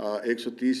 130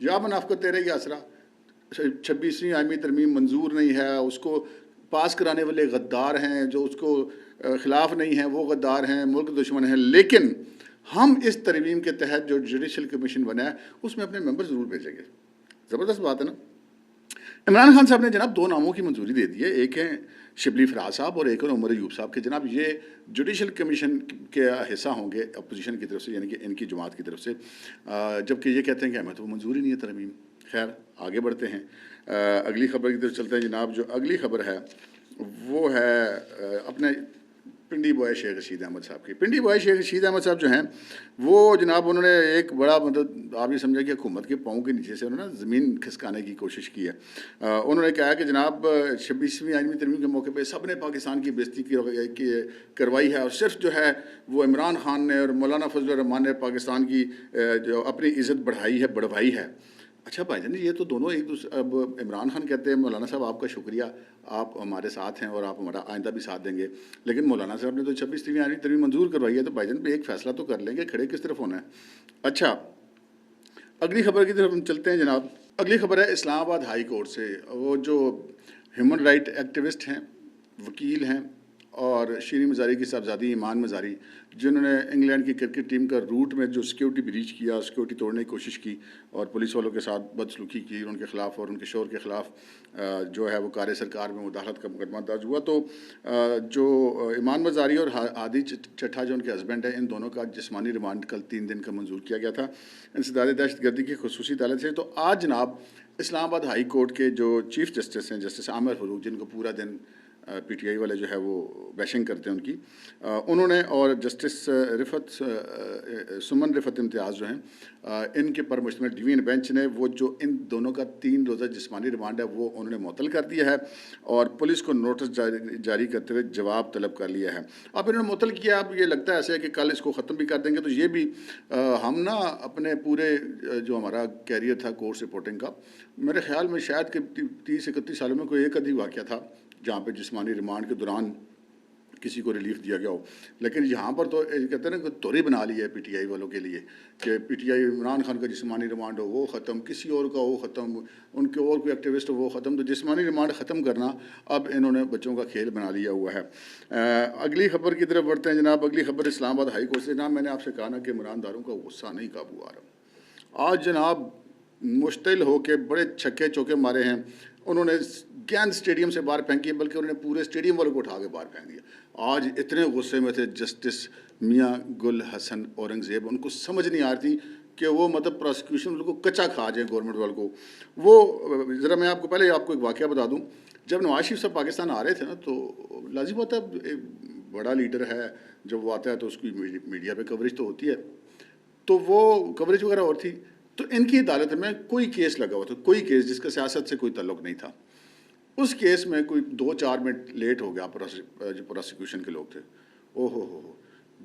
یا منافقت تیرے ہی آسرا، 26ویں آئینی ترمیم منظور نہیں ہے، اس کو پاس کرانے والے غدار ہیں، جو اس کو خلاف نہیں ہیں وہ غدار ہیں، ملک دشمن ہیں، لیکن ہم اس ترمیم کے تحت جو جوڈیشل کمیشن بنا ہے اس میں اپنے ممبر ضرور بھیجیں گے۔ زبردست بات ہے نا۔ عمران خان صاحب نے جناب 2 ناموں کی منظوری دے دی ہے، ایک ہیں شبلی فراز صاحب اور ایک ہے عمر ایوب صاحب، کہ جناب یہ جوڈیشل کمیشن کے حصہ ہوں گے اپوزیشن کی طرف سے، یعنی کہ ان کی جماعت کی طرف سے، جبکہ یہ کہتے ہیں کہ ہمیں تو منظوری نہیں ہے ترمیم۔ خیر آگے بڑھتے ہیں، اگلی خبر کی طرف چلتے ہیں جناب۔ جو اگلی خبر ہے وہ ہے اپنے پنڈی بوائے شیخ رشید احمد صاحب کی۔ پنڈی بوائے شیخ رشید احمد صاحب جو ہیں وہ جناب انہوں نے ایک بڑا مطلب آپ یہ سمجھیں کہ حکومت کے پاؤں کے نیچے سے انہوں نے زمین کھسکانے کی کوشش کی ہے۔ انہوں نے کہا کہ جناب 26ویں آئینی ترمیم کے موقع پہ سب نے پاکستان کی بےزتی کروائی ہے، اور صرف جو ہے وہ عمران خان نے اور مولانا فضل الرحمان نے پاکستان کی جو اپنی عزت بڑھوائی ہے۔ اچھا بھائی جان، یہ تو دونوں ایک دوسرے، اب عمران خان کہتے ہیں مولانا صاحب آپ کا شکریہ، آپ ہمارے ساتھ ہیں اور آپ ہمارا آئندہ بھی ساتھ دیں گے، لیکن مولانا صاحب نے تو 26ویں آئینی ترمیم منظور کروائی ہے، تو بھائی جان پہ ایک فیصلہ تو کر لیں گے، کھڑے کس طرف ہونا ہے۔ اچھا اگلی خبر کی طرف ہم چلتے ہیں جناب۔ اگلی خبر ہے اسلام آباد ہائی کورٹ سے۔ وہ جو ہیومن رائٹ ایکٹیوسٹ ہیں، وکیل ہیں، اور شیریں مزاری کی صاحبزادی ایمان مزاری، جنہوں نے انگلینڈ کی کرکٹ ٹیم کا روٹ میں جو سیکیورٹی بریچ کیا، سیکیورٹی توڑنے کی کوشش کی اور پولیس والوں کے ساتھ بدسلوکی کی ان کے خلاف اور ان کے شوہر کے خلاف جو ہے وہ کار سرکار میں مداخلت کا مقدمہ درج ہوا۔ تو جو ایمان مزاری اور ہادی چٹھا جو ان کے ہسبینڈ ہیں، ان دونوں کا جسمانی ریمانڈ کل 3 دن کا منظور کیا گیا تھا انسداد دہشت گردی کی خصوصی عدالت سے۔ تو آج جناب اسلام آباد ہائی کورٹ کے جو چیف جسٹس ہیں، جسٹس عامر فاروق، جن کو پورا دن پی ٹی آئی والے جو ہے وہ بیشنگ کرتے ہیں ان کی، انہوں نے، اور جسٹس سمن رفت امتیاز جو ہیں، ان کے پر مشتمل ڈویژن بینچ نے وہ جو ان دونوں کا 3 روزہ جسمانی ریمانڈ ہے وہ انہوں نے معطل کر دیا ہے اور پولیس کو نوٹس جاری کرتے ہوئے جواب طلب کر لیا ہے۔ اب انہوں نے معطل کیا، اب یہ لگتا ہے ایسے ہے کہ کل اس کو ختم بھی کر دیں گے، تو یہ بھی ہم نا اپنے پورے جو ہمارا کیریئر تھا کورس رپورٹنگ کا، میرے خیال میں شاید کہ 30-31 سالوں میں کوئی ایک آدھی واقعہ تھا جہاں پہ جسمانی ریمانڈ کے دوران کسی کو ریلیف دیا گیا ہو، لیکن یہاں پر تو کہتے ہیں نا کہ توری بنا لی ہے پی ٹی آئی والوں کے لیے کہ P T I Imran Khan کا جسمانی ریمانڈ ہو وہ ختم، کسی اور کا ہو ختم، ان کے اور کوئی ایکٹیوسٹ ہو وہ ختم، تو جسمانی ریمانڈ ختم کرنا اب انہوں نے بچوں کا کھیل بنا لیا ہوا ہے۔ اگلی خبر کی طرف بڑھتے ہیں جناب۔ اگلی خبر اسلام آباد ہائی کورٹ سے۔ جناب میں نے آپ سے کہا نا کہ عمران داروں کا غصہ نہیں قابو آ رہا، آج جناب مشتعل ہو کے بڑے چھکے چوکے مارے ہیں۔ انہوں نے گیند اسٹیڈیم سے باہر پھینکی ہے، بلکہ انہوں نے پورے اسٹیڈیم والوں کو اٹھا کے باہر پھینک دیا۔ آج اتنے غصے میں تھے جسٹس میاں گل حسن اورنگزیب، ان کو سمجھ نہیں آ رہی تھی کہ وہ مطلب پروسیکیوشن ان کو کچا کھا جائے گورنمنٹ والوں کو۔ وہ ذرا میں آپ کو پہلے آپ کو ایک واقعہ بتا دوں، جب نواز شریف صاحب پاکستان آ رہے تھے نا، تو لازم ہوتا ہے بڑا لیڈر ہے جب وہ آتا ہے تو اس کی میڈیا پہ کوریج تو ہوتی ہے، تو وہ کوریج وغیرہ اور تھی، تو ان کی عدالت میں کوئی کیس لگا ہوا تھا، کوئی کیس جس کا سیاست سے کوئی تعلق نہیں تھا، اس کیس میں کوئی 2-4 منٹ لیٹ ہو گیا جو پروسیکیوشن کے لوگ تھے۔ ہو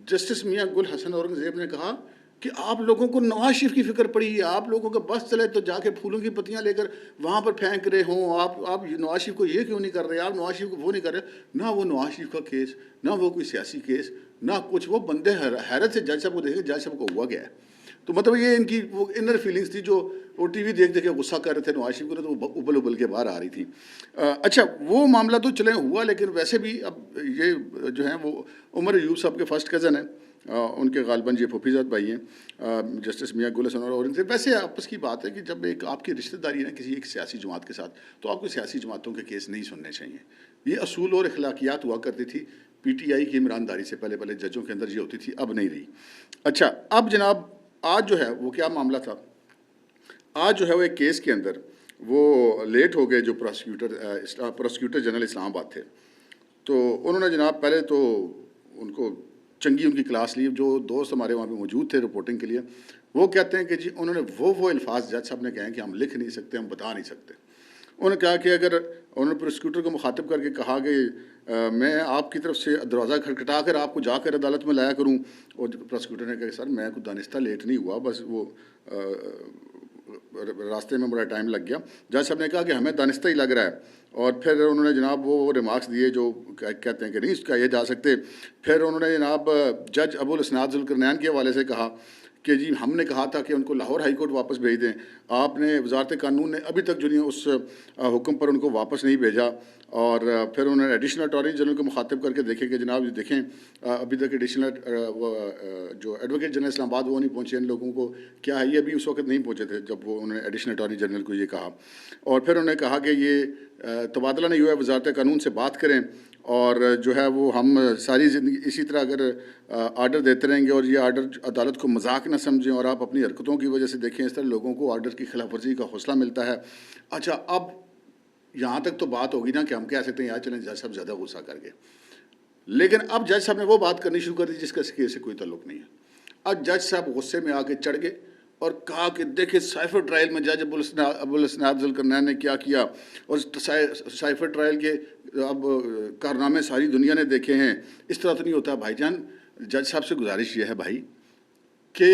جسٹس میاں گل حسن اورنگزیب نے کہا کہ آپ لوگوں کو نواز شریف کی فکر پڑی ہے، آپ لوگوں کا بس چلے تو جا کے پھولوں کی پتیاں لے کر وہاں پر پھینک رہے ہوں، آپ نواز شریف کو یہ کیوں نہیں کر رہے، آپ نواز شریف کو وہ نہیں کر رہے، نہ وہ نواز شریف کا کیس، نہ وہ کوئی سیاسی کیس، نہ کچھ۔ وہ بندے حیرت سے جج صاحب کو دیکھے، جج صاحب کو ہوا گیا ہے۔ تو مطلب یہ ان کی وہ انر فیلنگس تھی جو وہ ٹی وی دیکھ کے غصہ کر رہے تھے نواز شریف کو، تو وہ ابل کے باہر آ رہی تھی۔ اچھا وہ معاملہ تو چلے ہوا، لیکن ویسے بھی اب یہ جو ہیں وہ عمر ایوب صاحب کے فرسٹ کزن ہیں، ان کے غالباً یہ پھوپھی زاد بھائی ہیں جسٹس میاں گل حسن اور ان سے۔ ویسے آپس کی بات ہے کہ جب ایک آپ کی رشتہ داری ہے کسی ایک سیاسی جماعت کے ساتھ، تو آپ کو سیاسی جماعتوں کے کیس نہیں سننے چاہیے۔ یہ اصول اور اخلاقیات ہوا کرتی تھی پی ٹی آئی کی عمرانداری سے پہلے ججوں کے اندر یہ ہوتی تھی، اب نہیں رہی۔ اچھا اب جناب آج جو ہے وہ کیا معاملہ تھا، آج جو ہے وہ ایک کیس کے اندر وہ لیٹ ہو گئے جو پروسیکیوٹر جنرل اسلام آباد تھے، تو انہوں نے جناب پہلے تو ان کو چنگی ان کی کلاس لی۔ جو دوست ہمارے وہاں پہ موجود تھے رپورٹنگ کے لیے، وہ کہتے ہیں کہ جی انہوں نے وہ الفاظ جج صاحب نے کہے ہیں کہ ہم لکھ نہیں سکتے، ہم بتا نہیں سکتے۔ انہوں نے کہا کہ اگر انہوں نے پروسیکیوٹر کو مخاطب کر کے کہا کہ میں آپ کی طرف سے دروازہ کھٹکھٹا کر آپ کو جا کر عدالت میں لایا کروں، اور پروسیکیوٹر نے کہا کہ سر میں کوئی دانستہ لیٹ نہیں ہوا، بس وہ راستے میں بڑا ٹائم لگ گیا۔ جج صاحب نے کہا کہ ہمیں دانستہ ہی لگ رہا ہے، اور پھر انہوں نے جناب وہ ریمارکس دیے جو کہتے ہیں کہ نہیں اس کا یہ جا سکتے۔ پھر انہوں نے جناب جج ابو الاسناد ذوالقرنین کے حوالے سے کہا کہ جی ہم نے کہا تھا کہ ان کو لاہور ہائی کورٹ واپس بھیج دیں، آپ نے وزارت قانون نے ابھی تک جو نہیں اس حکم پر ان کو واپس نہیں بھیجا، اور پھر انہوں نے ایڈیشنل اٹارنی جنرل کو مخاطب کر کے دیکھیں کہ جناب یہ دیکھیں ابھی تک ایڈیشنل جو ایڈوکیٹ جنرل اسلام آباد وہ نہیں پہنچے، ان لوگوں کو کیا ہے، یہ ابھی اس وقت نہیں پہنچے تھے جب وہ انہوں نے ایڈیشنل اٹارنی جنرل کو یہ کہا، اور پھر انہوں نے کہا کہ یہ تبادلہ نہیں ہوا ہے، وزارت قانون سے بات کریں، اور جو ہے وہ ہم ساری زندگی اسی طرح اگر آرڈر دیتے رہیں گے اور یہ آرڈر عدالت کو مذاق نہ سمجھیں اور آپ اپنی حرکتوں کی وجہ سے دیکھیں اس طرح لوگوں کو آرڈر کی خلاف ورزی کا حوصلہ ملتا ہے۔ اچھا اب یہاں تک تو بات ہوگی نا کہ ہم کہہ سکتے ہیں یار چلیں جج صاحب زیادہ غصہ کر گئے، لیکن اب جج صاحب نے وہ بات کرنی شروع کر دی جس کا اس کیس سے کوئی تعلق نہیں ہے۔ اب جج صاحب غصے میں آ کے چڑھ گئے اور کہا کہ دیکھیں سائفر ٹرائل میں جج ابوالاسناد ذوالقرنین نے کیا کیا، اور سائفر ٹرائل کے اب کارنامے ساری دنیا نے دیکھے ہیں، اس طرح تو نہیں ہوتا۔ بھائی جان جج صاحب سے گزارش یہ ہے بھائی کہ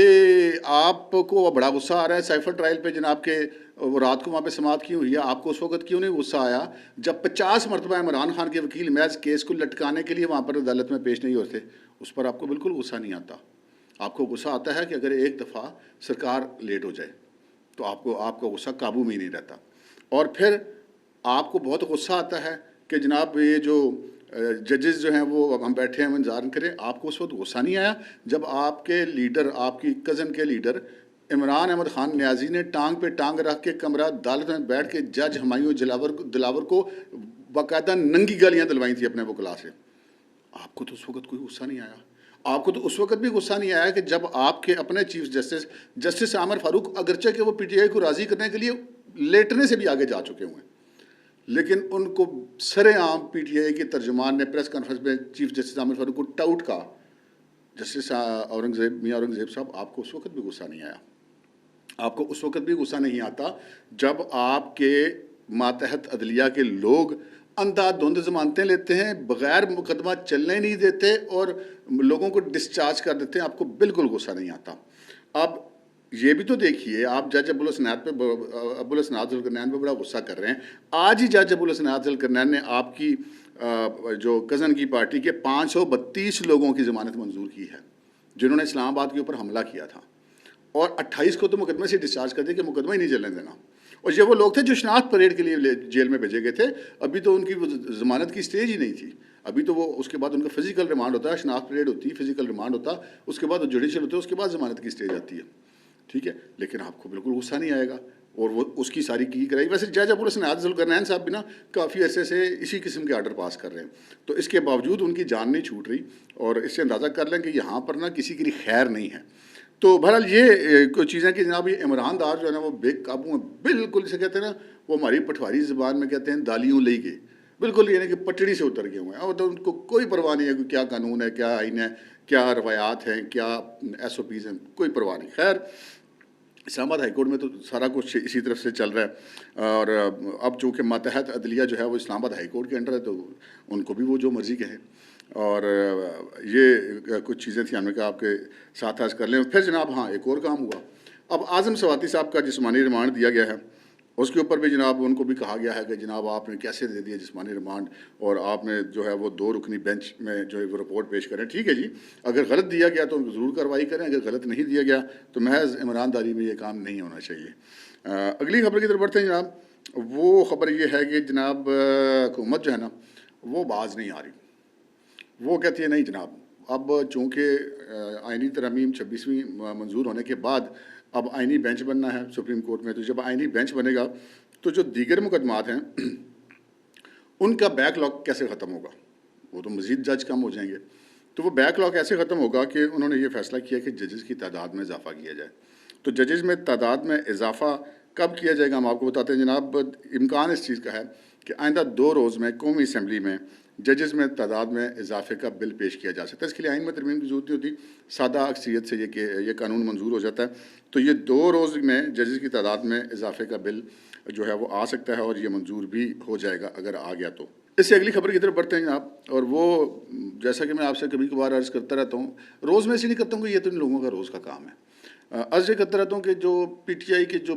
آپ کو بڑا غصہ آ رہا ہے سائفر ٹرائل پہ، جناب کہ وہ رات کو وہاں پہ سماعت کیوں ہوئی ہے، آپ کو اس وقت کیوں نہیں غصہ آیا جب 50 مرتبہ عمران خان کے وکیل محض کیس کو لٹکانے کے لیے وہاں پر عدالت میں پیش نہیں ہوتے؟ اس پر آپ کو بالکل غصہ نہیں آتا۔ آپ کو غصہ آتا ہے کہ اگر ایک دفعہ سرکار لیٹ ہو جائے تو آپ کا غصہ قابو میں ہی نہیں رہتا، اور پھر آپ کو بہت غصہ آتا ہے کہ جناب یہ جو ججز جو ہیں وہ ہم بیٹھے ہیں انتظار کریں۔ آپ کو اس وقت غصہ نہیں آیا جب آپ کے لیڈر، آپ کی کزن کے لیڈر عمران احمد خان نیازی نے ٹانگ پہ ٹانگ رکھ کے کمرہ عدالت میں بیٹھ کے جج ہمایوں دلاور کو باقاعدہ ننگی گالیاں دلوائی تھی اپنے وکلا سے؟ آپ کو تو اس وقت کوئی غصہ نہیں آیا۔ آپ کو تو اس وقت بھی غصہ نہیں آیا کہ جب آپ کے اپنے چیف جسٹس عامر فاروق اگرچہ کہ وہ پی ٹی آئی کو راضی کرنے کے لیے لیٹنے سے بھی آگے جا چکے ہوئے ہیں، لیکن ان کو سر عام پی ٹی آئی کے ترجمان نے پریس کانفرنس میں چیف جسٹس عامر فاروق کو ٹاؤٹ کہا۔ جسٹس میاں اورنگزیب صاحب آپ کو اس وقت بھی غصہ نہیں آیا؟ آپ کو اس وقت بھی غصہ نہیں آتا جب آپ کے ماتحت عدلیہ کے لوگ اندھا دھند ضمانتیں لیتے ہیں، بغیر مقدمہ چلنے نہیں دیتے اور لوگوں کو ڈسچارج کر دیتے ہیں؟ آپ کو بالکل غصہ نہیں آتا۔ اب یہ بھی تو دیکھیے، آپ جج ابوالاسناد ذوالقرنین پہ بڑا غصہ کر رہے ہیں۔ آج ہی جج ابوالاسناد ذوالقرنین نے آپ کی جو کزن کی پارٹی کے 532 لوگوں کی ضمانت منظور کی ہے جنہوں نے اسلام آباد کے اوپر حملہ کیا تھا، اور 28 کو تو مقدمے سے ڈسچارج کر دیا کہ مقدمہ ہی نہیں چلنے دینا۔ اور یہ وہ لوگ تھے جو شناخت پریڈ کے لیے جیل میں بھیجے گئے تھے، ابھی تو ان کی ضمانت کی سٹیج ہی نہیں تھی، ابھی تو وہ اس کے بعد ان کا فزیکل ریمانڈ ہوتا ہے، شناخت پریڈ ہوتی ہے، فزیکل ریمانڈ ہوتا، اس کے بعد وہ جوڈیشل ہوتے ہیں، اس کے بعد ضمانت کی سٹیج آتی ہے، ٹھیک ہے۔ لیکن آپ کو بالکل غصہ نہیں آئے گا، اور وہ اس کی ساری کی کرائی۔ ویسے جج ابوالاسناد ذوالقرنین صاحب بھی نا کافی عرصے سے اسی قسم کے آرڈر پاس کر رہے ہیں، تو اس کے باوجود ان کی جان نہیں چھوٹ رہی، اور اس سے اندازہ کر لیں کہ یہاں پر نا کسی کے لیے خیر نہیں ہے۔ تو بہرحال یہ کوئی چیزیں کہ جناب یہ عمران دار جو ہے نا وہ بے قابو ہیں، بالکل اسے کہتے ہیں نا، وہ ہماری پٹواری زبان میں کہتے ہیں دالیوں لے گئے، بالکل یعنی کہ پٹڑی سے اتر گئے ہوئے ہیں، اور تو ان کو کوئی پرواہ نہیں ہے کہ کیا قانون ہے، کیا آئین ہے، کیا روایات ہیں، کیا ایس او پیز ہیں، کوئی پرواہ نہیں۔ خیر اسلام آباد ہائی کورٹ میں تو سارا کچھ اسی طرف سے چل رہا ہے، اور اب چونکہ ماتحت عدلیہ جو ہے وہ اسلام آباد ہائی کورٹ کے انڈر ہے، تو ان کو بھی وہ جو مرضی کہیں، اور یہ کچھ چیزیں تھیں ہم نے کہا آپ کے ساتھ آج کر لیں۔ پھر جناب ہاں ایک اور کام ہوا، اب اعظم سواتی صاحب کا جسمانی ریمانڈ دیا گیا ہے، اس کے اوپر بھی جناب ان کو بھی کہا گیا ہے کہ جناب آپ نے کیسے دے دیا جسمانی ریمانڈ، اور آپ نے جو ہے وہ 2 رکنی بینچ میں جو ہے وہ رپورٹ پیش کریں۔ ٹھیک ہے جی، اگر غلط دیا گیا تو ضرور کارروائی کریں، اگر غلط نہیں دیا گیا تو محض عمرانداری میں یہ کام نہیں ہونا چاہیے۔ اگلی خبر کی طرف بڑھتے ہیں جناب، وہ خبر یہ ہے کہ جناب حکومت جو ہے نا وہ باز نہیں آ رہی، وہ کہتی ہے نہیں جناب، اب چونکہ آئینی ترامیم 26ویں منظور ہونے کے بعد اب آئینی بینچ بننا ہے سپریم کورٹ میں، تو جب آئینی بینچ بنے گا تو جو دیگر مقدمات ہیں ان کا بیک لاگ کیسے ختم ہوگا؟ وہ تو مزید جج کم ہو جائیں گے، تو وہ بیک لاگ ایسے ختم ہوگا کہ انہوں نے یہ فیصلہ کیا کہ ججز کی تعداد میں اضافہ کیا جائے۔ تو ججز میں تعداد میں اضافہ کب کیا جائے گا ہم آپ کو بتاتے ہیں جناب۔ امکان اس چیز کا ہے کہ آئندہ 2 روز میں قومی اسمبلی میں ججز میں تعداد میں اضافے کا بل پیش کیا جا سکتا ہے۔ اس کے لیے آئین میں ترمیم کی ضرورت نہیں ہوتی، سادہ اکثریت سے یہ قانون منظور ہو جاتا ہے۔ تو یہ 2 روز میں ججز کی تعداد میں اضافے کا بل جو ہے وہ آ سکتا ہے، اور یہ منظور بھی ہو جائے گا اگر آ گیا تو۔ اس سے اگلی خبر کی طرف بڑھتے ہیں جناب، اور وہ جیسا کہ میں آپ سے کبھی کبھار عرض کرتا رہتا ہوں، روز میں سے نہیں کرتا ہوں کہ یہ تو ان لوگوں کا روز کا کام ہے، عرض یہ کرتا رہتا ہوں کہ جو پی ٹی آئی کے جو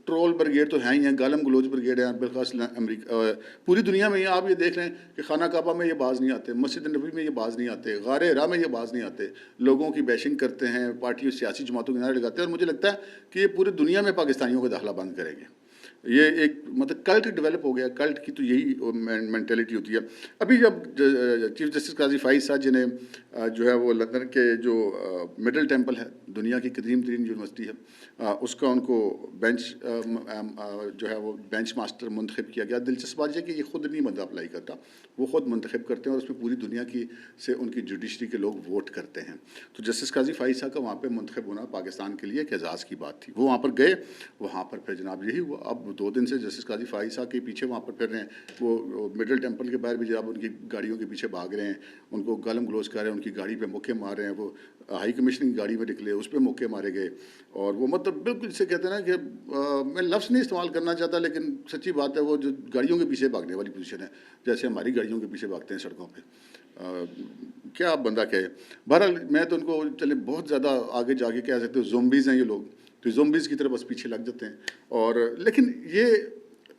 ٹرول بریگیڈ تو ہیں ہی ہیں، گالم گلوچ بریگیڈ ہیں بالخاص امریکہ پوری دنیا میں ہی آپ یہ دیکھ لیں کہ خانہ کعبہ میں یہ باز نہیں آتے، مسجد نبوی میں یہ باز نہیں آتے، غار ہرا میں یہ باز نہیں آتے، لوگوں کی بیشنگ کرتے ہیں، پارٹیوں سیاسی جماعتوں کے نعرے لگاتے ہیں، اور مجھے لگتا ہے کہ یہ پوری دنیا میں پاکستانیوں کا داخلہ بند کریں گے۔ یہ ایک مطلب کلٹ ڈیولپ ہو گیا، کلٹ کی تو یہی مینٹیلٹی ہوتی ہے۔ ابھی جب چیف جسٹس قاضی فائز صاحب جنہیں جو ہے وہ لندن کے جو مڈل ٹیمپل ہے، دنیا کی قدیم ترین یونیورسٹی ہے، اس کا ان کو بینچ جو ہے وہ بینچ ماسٹر منتخب کیا گیا۔ دلچسپ بات یہ کہ یہ خود نہیں بندہ اپلائی کرتا، وہ خود منتخب کرتے ہیں، اور اس میں پوری دنیا کی سے ان کی جوڈیشری کے لوگ ووٹ کرتے ہیں۔ تو جسٹس قاضی فائز صاحب کا وہاں پہ منتخب ہونا پاکستان کے لیے ایک اعزاز کی بات تھی۔ وہ وہاں پر گئے، وہاں پر پھر جناب یہی ہوا۔ اب 2 دن سے جسٹس قاضی فائز صاحب کے پیچھے وہاں پر پھر رہے ہیں، وہ مڈل ٹیمپل کے باہر بھی جناب ان کی گاڑیوں کے پیچھے بھاگ رہے ہیں، ان کو گالم گلوچ کر رہے ہیں، ان کی گاڑی پہ مکے مار رہے ہیں، وہ ہائی کمیشن کی گاڑی میں نکلے، اس پہ مکے مارے گئے، اور وہ مطلب بالکل سے کہتے ہیں نا کہ میں لفظ نہیں استعمال کرنا چاہتا، لیکن سچی بات ہے، وہ جو گاڑیوں کے پیچھے بھاگنے والی پوزیشن ہے، جیسے ہماری گاڑیوں کے پیچھے بھاگتے ہیں سڑکوں پہ، کیا آپ بندہ کہے۔ بہرحال میں تو ان کو چلے بہت زیادہ آگے جا کے کہہ سکتے ہو زومبیز ہیں یہ لوگ، تو زومبیز کی طرف بس پیچھے لگ جاتے ہیں۔ اور لیکن یہ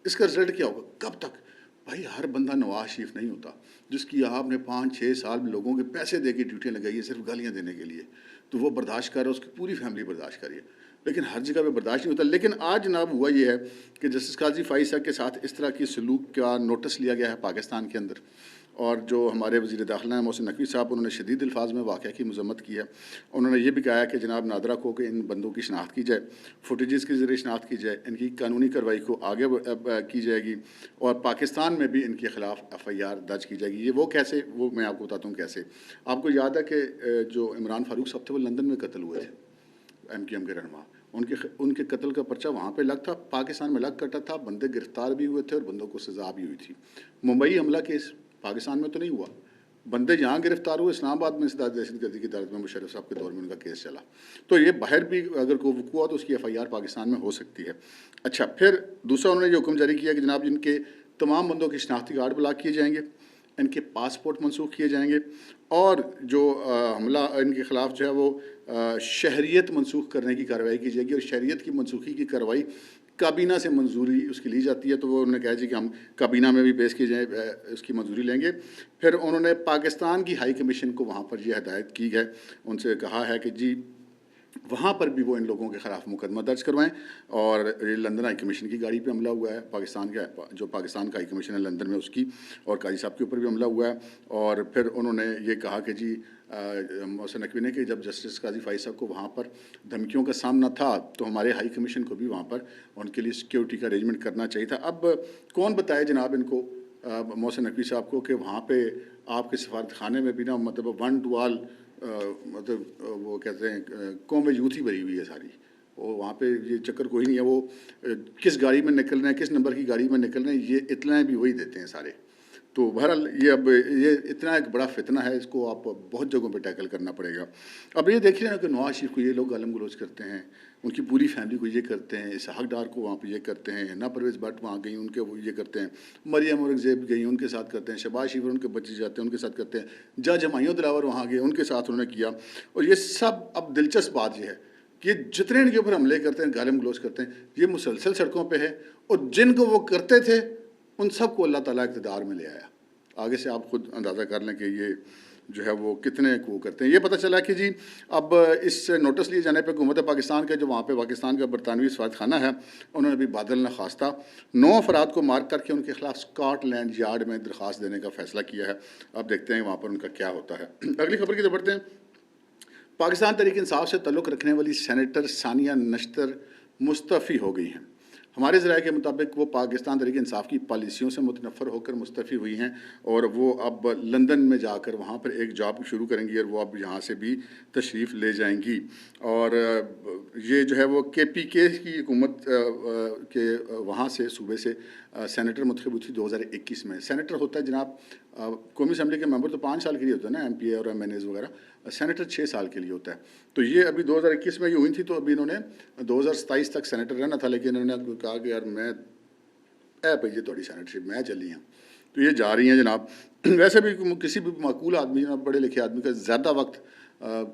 اس کا رزلٹ کیا ہوگا، کب تک؟ بھائی ہر بندہ نواز شریف نہیں ہوتا جس کی آپ نے 5-6 سال میں لوگوں کے پیسے دے کے ڈیوٹیاں لگائی ہے صرف گالیاں دینے کے لیے، تو وہ برداشت کر رہا ہے، اس کی پوری فیملی برداشت کر رہی ہے، لیکن ہر جگہ پہ برداشت نہیں ہوتا۔ لیکن آج جناب ہوا یہ ہے کہ جسٹس قاضی فائز صاحب کے ساتھ اس طرح کی سلوک کا نوٹس لیا گیا ہے پاکستان کے اندر، اور جو ہمارے وزیر داخلہ ہیں محسن نقوی صاحب، انہوں نے شدید الفاظ میں واقعہ کی مذمت کی ہے۔ انہوں نے یہ بھی کہا ہے کہ جناب نادرہ کو کہ ان بندوں کی شناخت کی جائے، فوٹیجز کے ذریعے شناخت کی جائے، ان کی قانونی کارروائی کو آگے کی جائے گی، اور پاکستان میں بھی ان کے خلاف FIR درج کی جائے گی۔ یہ وہ کیسے، وہ میں آپ کو بتاتا ہوں کیسے۔ آپ کو یاد ہے کہ جو عمران فاروق صاحب تھے وہ لندن میں قتل ہوئے تھے، MQM کے رہنما، ان کے قتل کا پرچہ وہاں پہ لگ تھا، پاکستان میں لگ کٹا تھا، بندے گرفتار بھی ہوئے تھے اور بندوں کو سزا بھی ہوئی تھی۔ ممبئی حملہ کیس پاکستان میں تو نہیں ہوا، بندے یہاں گرفتار ہوئے، اسلام آباد میں دہشت گردی کی عدالت میں مشرف صاحب کے دور میں ان کا کیس چلا۔ تو یہ باہر بھی اگر کوئی وقوع ہوا تو اس کی FIR پاکستان میں ہو سکتی ہے۔ اچھا، پھر دوسرا انہوں نے یہ حکم جاری کیا کہ جناب ان کے تمام بندوں کے شناختی کارڈ بلاک کیے جائیں گے، ان کے پاسپورٹ منسوخ کیے جائیں گے، اور جو حملہ ان کے خلاف جو ہے وہ شہریت منسوخ کرنے کی کارروائی کی جائے گی، اور شہریت کی منسوخی کی کارروائی کابینہ سے منظوری اس کی لی جاتی ہے۔ تو وہ انہوں نے کہا جی کہ ہم کابینہ میں بھی پیش کی جائیں، اس کی منظوری لیں گے۔ پھر انہوں نے پاکستان کی ہائی کمیشن کو وہاں پر یہ ہدایت کی ہے، ان سے کہا ہے کہ جی وہاں پر بھی وہ ان لوگوں کے خلاف مقدمہ درج کروائیں۔ اور لندن ہائی کمیشن کی گاڑی پہ حملہ ہوا ہے، پاکستان کا ہائی کمیشن ہے لندن میں، اس کی اور قاضی صاحب کے اوپر بھی حملہ ہوا ہے۔ اور پھر انہوں نے یہ کہا کہ جی محسن نقوی نے کہ جب جسٹس قاضی فائز صاحب کو وہاں پر دھمکیوں کا سامنا تھا تو ہمارے ہائی کمیشن کو بھی وہاں پر ان کے لیے سیکیورٹی کا ارینجمنٹ کرنا چاہیے تھا۔ اب کون بتائے جناب ان کو، محسن نقوی صاحب کو، کہ وہاں پہ آپ کے سفارت خانے میں بھی نا مطلب ون ٹو آل مطلب وہ کہتے ہیں قوم یوتھ ہی بھری ہوئی ہے ساری، وہ وہاں پہ یہ چکر کوئی نہیں ہے، وہ کس گاڑی میں نکل رہے ہیں، کس نمبر کی گاڑی میں نکل رہے ہیں، یہ اطلاعیں بھی وہی دیتے ہیں سارے۔ تو بہرحال یہ اب یہ اتنا ایک بڑا فتنہ ہے، اس کو آپ بہت جگہوں پہ ٹیکل کرنا پڑے گا۔ اب یہ دیکھیے نا کہ نواز شریف کو یہ لوگ گالم گلوچ کرتے ہیں، ان کی پوری فیملی کو یہ کرتے ہیں، اسحاق ڈار کو وہاں پہ یہ کرتے ہیں، ہنا پرویز بٹ وہاں گئیں ان کے وہ یہ کرتے ہیں، مریم اورنگزیب گئیں ان کے ساتھ کرتے ہیں، شہباز شریف اور ان کے بچے جاتے ہیں ان کے ساتھ کرتے ہیں، جج ہمایوں دلاور وہاں گئے ان کے ساتھ انہوں نے کیا۔ اور یہ سب، اب دلچسپ بات یہ ہے کہ جتنے ان کے اوپر حملے کرتے ہیں، گالم گلوچ کرتے ہیں، یہ مسلسل سڑکوں پہ ہے، اور جن کو وہ کرتے تھے ان سب کو اللہ تعالیٰ اقتدار میں لے آیا۔ آگے سے آپ خود اندازہ کر لیں کہ یہ جو ہے وہ کتنے کو کرتے ہیں۔ یہ پتہ چلا کہ جی اب اس نوٹس لیے جانے پہ حکومت پاکستان کا جو وہاں پہ پاکستان کا برطانوی سفارت خانہ ہے، انہوں نے بھی بادل نخواستہ 9 افراد کو مارک کر کے ان کے خلاف اسکاٹ لینڈ یارڈ میں درخواست دینے کا فیصلہ کیا ہے۔ اب دیکھتے ہیں وہاں پر ان کا کیا ہوتا ہے۔ اگلی خبر کی طرف بڑھتے ہیں۔ پاکستان تحریک انصاف سے تعلق رکھنے والی سینیٹر ثانیہ نشتر مستعفی ہو گئی ہیں۔ ہمارے ذرائع کے مطابق وہ پاکستان تحریک انصاف کی پالیسیوں سے متنفر ہو کر مستعفی ہوئی ہیں، اور وہ اب لندن میں جا کر وہاں پر ایک جاب شروع کریں گی، اور وہ اب یہاں سے بھی تشریف لے جائیں گی۔ اور یہ جو ہے وہ KPK کی حکومت کے وہاں سے صوبے سے سینیٹر منتخب ہوئی تھی 2021 میں۔ سینیٹر ہوتا ہے جناب قومی اسمبلی کے ممبر تو 5 سال کے لیے ہوتا ہے نا، MPA اور MNAs وغیرہ، سینیٹر 6 سال کے لیے ہوتا ہے۔ تو یہ ابھی 2021 میں یہ ہوئی تھی، تو ابھی انہوں نے 2027 تک سینیٹر رہنا تھا، لیکن انہوں نے کہا کہ یار میں بھائی یہ تھوڑی سینیٹرشپ میں چلی ہیں، تو یہ جا رہی ہیں جناب۔ ویسے بھی کسی بھی معقول آدمی، بڑے لکھے آدمی کا زیادہ وقت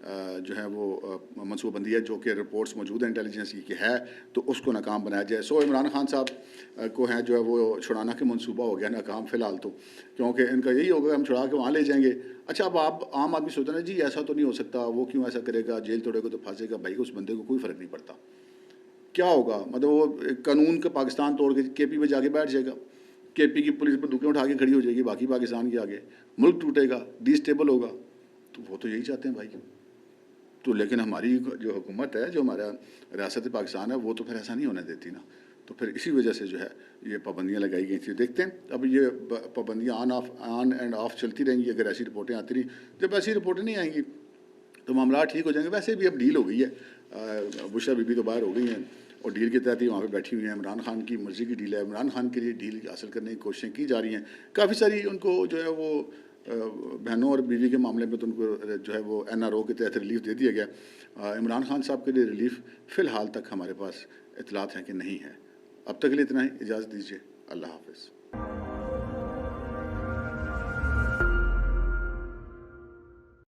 جو ہے وہ منصوبہ بندی ہے جو کہ رپورٹس موجود ہیں انٹیلیجنس کی کہ ہے، تو اس کو ناکام بنایا جائے. سو عمران خان صاحب کو ہے جو ہے وہ چھڑانا کے منصوبہ ہو گیا ناکام فی الحال تو، کیونکہ ان کا یہی ہوگا ہم چھڑا کے وہاں لے جائیں گے. اچھا اب آپ عام آدمی سوچتے ہیں جی ایسا تو نہیں ہو سکتا، وہ کیوں ایسا کرے گا، جیل توڑے گا تو پھنسے گا. بھائی اس بندے کو کوئی فرق نہیں پڑتا. کیا ہوگا مطلب وہ قانون کا پاکستان توڑ کے کے پی میں جا کے بیٹھ جائے گا، کے پی کی پولیس بندوقیں اٹھا کے کھڑی ہو جائے گی باقی پاکستان کے آگے، ملک ٹوٹے گا، ڈی اسٹیبل ہوگا. تو وہ تو یہی چاہتے ہیں بھائی. تو لیکن ہماری جو حکومت ہے، جو ہمارا ریاست پاکستان ہے، وہ تو پھر ایسا نہیں ہونے دیتی نا. تو پھر اسی وجہ سے جو ہے یہ پابندیاں لگائی گئی تھیں. دیکھتے ہیں اب یہ پابندیاں آن اینڈ آف چلتی رہیں گی اگر ایسی رپورٹیں آتی رہیں. جب ایسی رپورٹیں نہیں آئیں گی تو معاملات ٹھیک ہو جائیں گے. ویسے بھی اب ڈیل ہو گئی ہے، بشرا بی بی تو باہر ہو گئی ہیں اور ڈیل کے تحت ہی وہاں پہ بیٹھی ہوئی ہیں. عمران خان کی مرضی کی ڈیل ہے، عمران خان کے لیے ڈیل حاصل کرنے کی کوششیں کی جا رہی ہیں. کافی ساری ان کو جو ہے وہ بہنوں اور بیوی کے معاملے میں تو ان کو جو ہے وہ این آر او کے تحت ریلیف دے دیا گیا. عمران خان صاحب کے لیے ریلیف فی الحال تک ہمارے پاس اطلاعات ہیں کہ نہیں ہے. اب تک کے لیے اتنا ہی، اجازت دیجیے. اللہ حافظ.